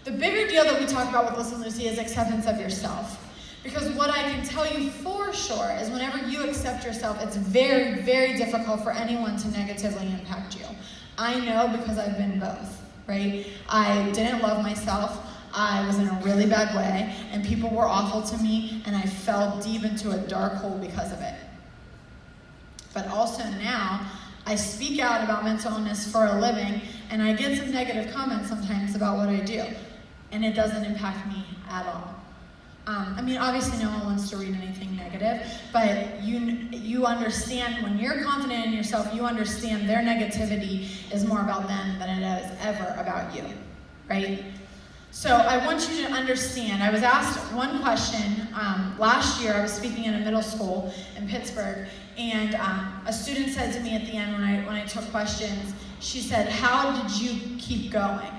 The bigger deal that we talk about with Listen Lucy is acceptance of yourself. Because what I can tell you for sure is whenever you accept yourself, it's very, very difficult for anyone to negatively impact you. I know because I've been both, right? I didn't love myself. I was in a really bad way, and people were awful to me, and I fell deep into a dark hole because of it. But also now, I speak out about mental illness for a living, and I get some negative comments sometimes about what I do, and it doesn't impact me at all. I mean, obviously no one wants to read anything negative, but you understand when you're confident in yourself, you understand their negativity is more about them than it is ever about you, right? So I want you to understand, I was asked one question last year. I was speaking in a middle school in Pittsburgh, and a student said to me at the end when I took questions, she said, "How did you keep going?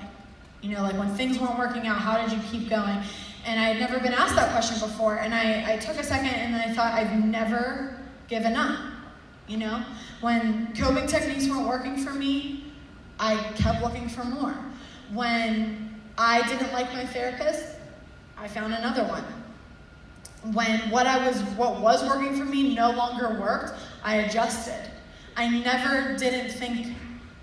You know, like when things weren't working out, how did you keep going?" And I had never been asked that question before, and I took a second and I thought, I've never given up. You know, when coping techniques weren't working for me, I kept looking for more. When I didn't like my therapist, I found another one. When what was working for me no longer worked, I adjusted. I never didn't think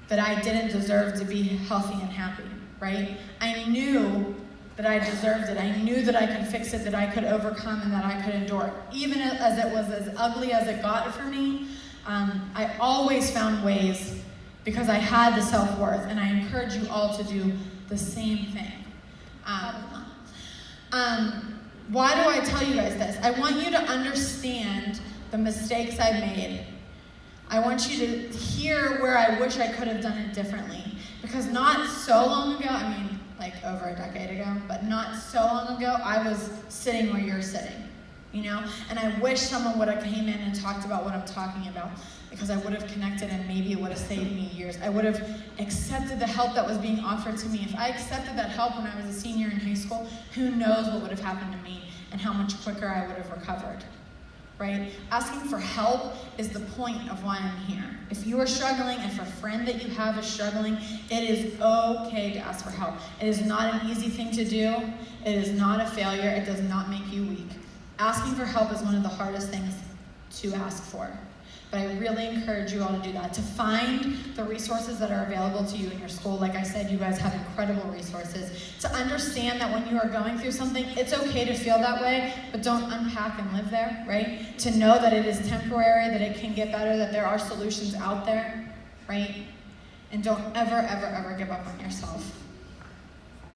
that I didn't deserve to be healthy and happy, right? I knew that I deserved it. I knew that I could fix it, that I could overcome, and that I could endure. Even as it was as ugly as it got for me, I always found ways because I had the self-worth, and I encourage you all to do the same thing. Why do I tell you guys this? I want you to understand the mistakes I made. I want you to hear where I wish I could have done it differently. Because not so long ago, I mean, like over a decade ago, but not so long ago, I was sitting where you're sitting, you know? And I wish someone would have came in and talked about what I'm talking about, because I would have connected and maybe it would have saved me years. I would have accepted the help that was being offered to me. If I accepted that help when I was a senior in high school, who knows what would have happened to me and how much quicker I would have recovered, right? Asking for help is the point of why I'm here. If you are struggling, if a friend that you have is struggling, it is okay to ask for help. It is not an easy thing to do. It is not a failure. It does not make you weak. Asking for help is one of the hardest things to ask for. But I really encourage you all to do that, to find the resources that are available to you in your school. Like I said, you guys have incredible resources. To understand that when you are going through something, it's okay to feel that way, but don't unpack and live there, right? To know that it is temporary, that it can get better, that there are solutions out there, right? And don't ever, ever, ever give up on yourself.